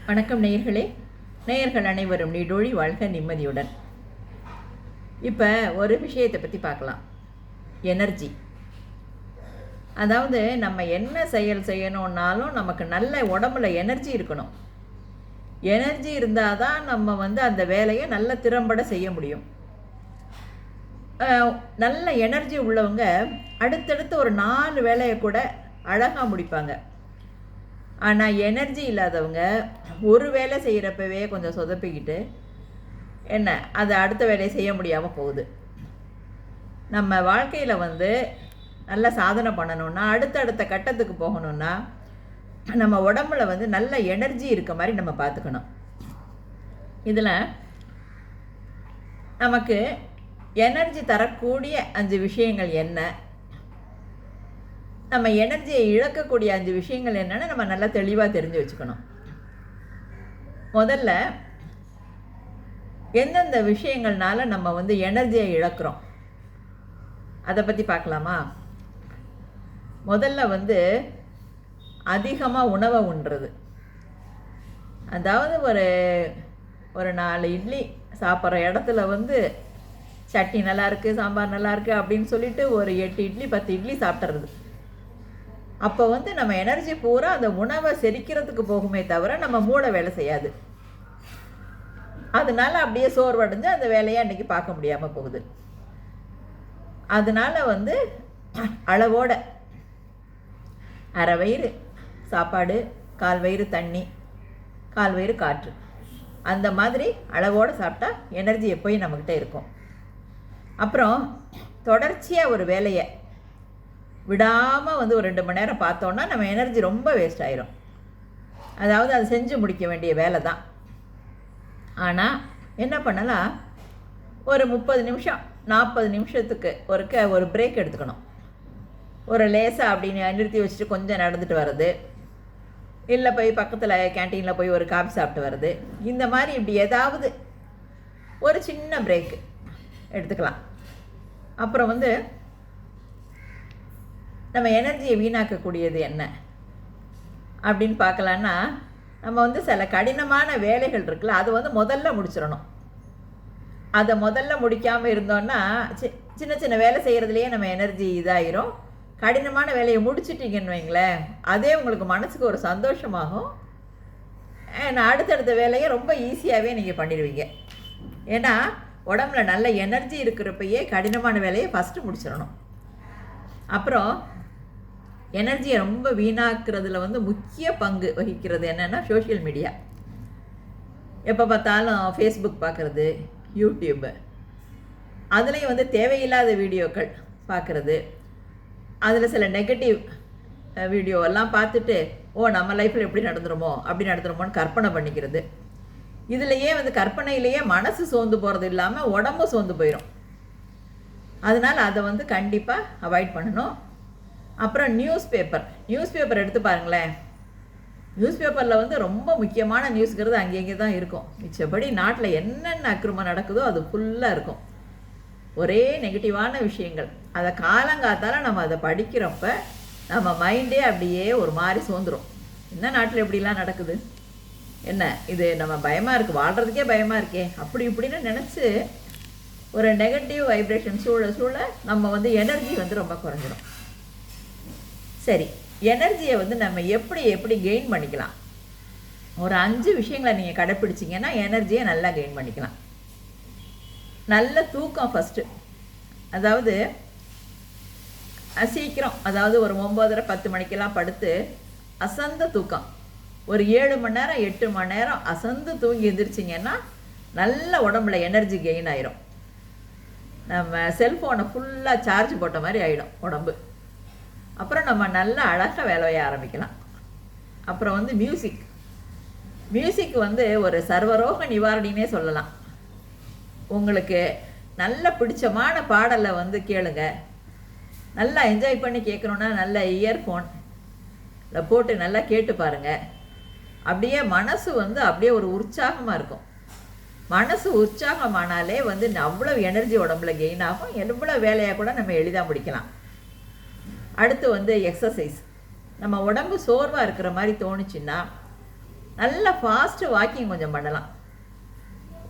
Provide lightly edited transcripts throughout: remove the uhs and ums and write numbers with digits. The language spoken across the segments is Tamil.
வணக்கம் நேயர்களே. நேயர்கள் அனைவரும் நீடோழி வாழ்க நிம்மதியுடன். இப்போ ஒரு விஷயத்தை பற்றி பார்க்கலாம். எனர்ஜி. அதாவது நம்ம என்ன செயல் செய்யணுன்னாலும் நமக்கு நல்ல உடம்புல எனர்ஜி இருக்கணும். எனர்ஜி இருந்தால் தான் நம்ம அந்த வேலையை நல்ல திறம்பட செய்ய முடியும். நல்ல எனர்ஜி உள்ளவங்க அடுத்தடுத்து ஒரு 4 வேலையை கூட அழகாக முடிப்பாங்க. ஆனால் எனர்ஜி இல்லாதவங்க ஒரு வேலை செய்கிறப்பவே கொஞ்சம் சொதப்பிக்கிட்டு அது அடுத்த வேலையை செய்ய முடியாமல் போகுது. நம்ம வாழ்க்கையில் நல்ல சாதனை பண்ணணுன்னா, அடுத்தடுத்த கட்டத்துக்கு போகணுன்னா நம்ம உடம்புல நல்ல எனர்ஜி இருக்க மாதிரி நம்ம பார்த்துக்கணும். இதில் நமக்கு எனர்ஜி தரக்கூடிய 5 விஷயங்கள் என்ன, நம்ம எனர்ஜியை இழக்கக்கூடிய 5 விஷயங்கள் என்னென்னு நம்ம நல்லா தெளிவாக தெரிஞ்சு வச்சுக்கணும். முதல்ல எந்தெந்த விஷயங்கள்னால நம்ம எனர்ஜியை இழக்கிறோம் அதை பற்றி பார்க்கலாமா? முதல்ல அதிகமாக உணவை உண்றது. அதாவது ஒரு 4 இட்லி சாப்பிட்ற இடத்துல சட்னி நல்லாயிருக்கு, சாம்பார் நல்லாயிருக்கு அப்படின்னு சொல்லிட்டு ஒரு 8 இட்லி 10 இட்லி சாப்பிட்றது. அப்போ நம்ம எனர்ஜி பூரா அந்த உணவை செரிக்கிறதுக்கு போகுமே தவிர நம்ம மூளை வேலை செய்யாது. அதனால அப்படியே சோர்வடைஞ்சு அந்த வேலையை அன்றைக்கி பார்க்க முடியாமல் போகுது. அதனால அளவோட அரை வயிறு சாப்பாடு, 1/4 வயிறு தண்ணி, 1/4 வயிறு காற்று, அந்த மாதிரி அளவோடு சாப்பிட்டா எனர்ஜி எப்போயும் நம்மக்கிட்ட இருக்கும். அப்புறம் தொடர்ச்சியாக ஒரு வேலையை விடாமல் ஒரு 2 மணி நேரம் பார்த்தோன்னா நம்ம எனர்ஜி ரொம்ப வேஸ்ட் ஆயிரும். அதாவது அது செஞ்சு முடிக்க வேண்டிய வேலை தான். ஆனால் என்ன பண்ணலாம், ஒரு 30 நிமிஷம் 40 நிமிஷத்துக்கு ஒரு பிரேக் எடுத்துக்கணும். ஒரு லேசாக அப்படின்னு நிறுத்தி வச்சுட்டு கொஞ்சம் நடந்துட்டு வர்றது, இல்லை போய் பக்கத்தில் கேன்டீனில் போய் ஒரு காஃபி சாப்பிட்டு வர்றது, இந்த மாதிரி இப்படி ஏதாவது ஒரு சின்ன பிரேக் எடுத்துக்கலாம். அப்புறம் நம்ம எனர்ஜியை வீணாக்கக்கூடியது என்ன அப்படின்னு பார்க்கலான்னா, நம்ம சில கடினமான வேலைகள் இருக்குல்ல, அது முதல்ல முடிச்சிடணும். அதை முதல்ல முடிக்காமல் இருந்தோன்னா சின்ன சின்ன வேலை செய்கிறதுலையே நம்ம எனர்ஜி இதாகிரும். கடினமான வேலையை முடிச்சிட்டிங்கன்னு வைங்களேன், அதே உங்களுக்கு மனசுக்கு ஒரு சந்தோஷமாகும். அடுத்தடுத்த வேலையை ரொம்ப ஈஸியாகவே நீங்கள் பண்ணிடுவீங்க. ஏன்னா உடம்புல நல்ல எனர்ஜி இருக்கிறப்பயே கடினமான வேலையை ஃபஸ்ட்டு முடிச்சிடணும். அப்புறம் எனர்ஜியை ரொம்ப வீணாக்குறதுல முக்கிய பங்கு வகிக்கிறது என்னென்னா சோஷியல் மீடியா. எப்போ பார்த்தாலும் ஃபேஸ்புக் பார்க்குறது, யூடியூப்பு, அதுலேயும் தேவையில்லாத வீடியோக்கள் பார்க்குறது, அதில் சில நெகட்டிவ் வீடியோவெல்லாம் பார்த்துட்டு நம்ம லைஃப்பில் எப்படி நடந்துருமோன்னு கற்பனை பண்ணிக்கிறது. இதுலேயே கற்பனையிலேயே மனசு சோர்ந்து போகிறது இல்லாமல் உடம்பு சோர்ந்து போயிடும். அதனால் அதை கண்டிப்பாக அவாய்ட் பண்ணணும். அப்புறம் நியூஸ் பேப்பர் எடுத்து பாருங்களேன். நியூஸ் பேப்பரில் ரொம்ப முக்கியமான நியூஸ்ங்கிறது அங்கங்கே தான் இருக்கும். மிச்சப்படி நாட்டில் என்னென்ன அக்கிரமம் நடக்குதோ அது ஃபுல்லாக இருக்கும். ஒரே நெகட்டிவான விஷயங்கள். அதை காலங்காத்தால் நம்ம அதை படிக்கிறப்ப நம்ம மைண்டே அப்படியே ஒரு மாதிரி சோர்ந்துடும். என்ன நாட்டில் எப்படிலாம் நடக்குது, என்ன இது நம்ம பயமாக இருக்குது, வாழ்கிறதுக்கே பயமாக இருக்கே, அப்படி இப்படின்னு நினச்சி ஒரு நெகட்டிவ் வைப்ரேஷன் சூழ நம்ம எனர்ஜி ரொம்ப குறைஞ்சிடும். சரி, எனர்ஜியை நம்ம எப்படி கெயின் பண்ணிக்கலாம்? ஒரு 5 விஷயங்களை நீங்கள் கடைப்பிடிச்சிங்கன்னா எனர்ஜியை நல்லா கெயின் பண்ணிக்கலாம். நல்ல தூக்கம் ஃபஸ்ட்டு. அதாவது சீக்கிரம், அதாவது ஒரு 9:30 10 மணிக்கெல்லாம் படுத்து அசந்த தூக்கம், ஒரு 7 மணி நேரம் 8 மணி நேரம் அசந்து தூங்கி எழுந்திரிச்சிங்கன்னா நல்ல உடம்புல எனர்ஜி கெயின் ஆயிரும். நம்ம செல்ஃபோனை ஃபுல்லாக சார்ஜ் போட்ட மாதிரி ஆகிடும் உடம்பு. அப்புறம் நம்ம நல்ல அழகாக வேலையை ஆரம்பிக்கலாம். அப்புறம் மியூசிக் ஒரு சர்வரோக நிவாரணினே சொல்லலாம். உங்களுக்கு நல்ல பிடிச்சமான பாடலை கேளுங்க. நல்லா என்ஜாய் பண்ணி கேட்கணுன்னா நல்ல இயர்ஃபோனில் போட்டு நல்லா கேட்டு பாருங்கள். அப்படியே மனசு அப்படியே ஒரு உற்சாகமாக இருக்கும். மனசு உற்சாகமானாலே அவ்வளோ எனர்ஜி உடம்புல கெயின் ஆகும். எவ்வளோ வேலையாக கூட நம்ம எளிதாக முடிக்கலாம். அடுத்து எக்ஸசைஸ். நம்ம உடம்பு சோர்வாக இருக்கிற மாதிரி தோணுச்சுன்னா நல்லா ஃபாஸ்ட்டு வாக்கிங் கொஞ்சம் பண்ணலாம்.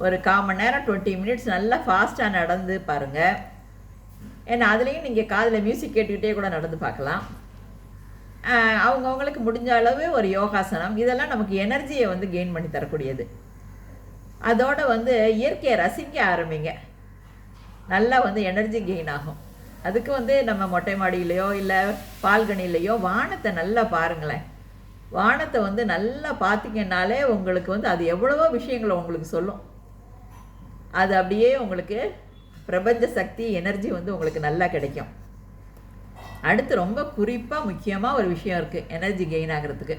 ஒரு 1/4 மணி நேரம் 20 மினிட்ஸ் நல்லா ஃபாஸ்ட்டாக நடந்து பாருங்கள். ஏன்னா அதுலேயும் நீங்கள் காதில் மியூசிக் கேட்டுக்கிட்டே கூட நடந்து பார்க்கலாம். அவங்கவுங்களுக்கு முடிஞ்ச அளவு ஒரு யோகாசனம், இதெல்லாம் நமக்கு எனர்ஜியை வந்து கெயின் பண்ணி தரக்கூடியது. அதோடு வந்து இயற்கையை ரசிக்க ஆரம்பிங்க. நல்லா வந்து எனர்ஜி கெயின் ஆகும். அதுக்கு வந்து நம்ம மொட்டை மாடியிலையோ இல்லை பால்கனிலையோ வானத்தை நல்லா பாருங்களேன். வானத்தை வந்து நல்லா பார்த்திங்கனாலே உங்களுக்கு வந்து அது எவ்வளவோ விஷயங்களை உங்களுக்கு சொல்லும். அது அப்படியே உங்களுக்கு பிரபஞ்ச சக்தி எனர்ஜி வந்து உங்களுக்கு நல்லா கிடைக்கும். அடுத்து ரொம்ப குறிப்பாக முக்கியமாக ஒரு விஷயம் இருக்குது எனர்ஜி கெயின் ஆகிறதுக்கு.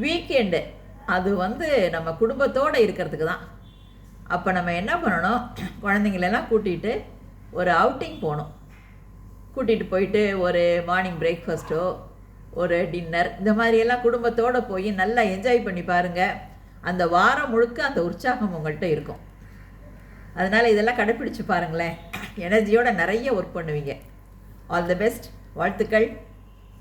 வீக்கெண்டு அது வந்து நம்ம குடும்பத்தோடு இருக்கிறதுக்கு தான். அப்போ நம்ம என்ன பண்ணணும், குழந்தைங்களெல்லாம் கூட்டிகிட்டு ஒரு அவுட்டிங் போகணும். கூட்டிகிட்டு போயிட்டு ஒரு மார்னிங் பிரேக்ஃபாஸ்ட்டோ ஒரு டின்னர் இந்த மாதிரியெல்லாம் குடும்பத்தோடு போய் நல்லா என்ஜாய் பண்ணி பாருங்கள். அந்த வாரம் முழுக்க அந்த உற்சாகம் உங்கள்கிட்ட இருக்கும். அதனால் இதெல்லாம் கடைப்பிடிச்சு பாருங்களேன். எனர்ஜியோடு நிறைய ஒர்க் பண்ணுவீங்க. All the best. வாழ்த்துக்கள்.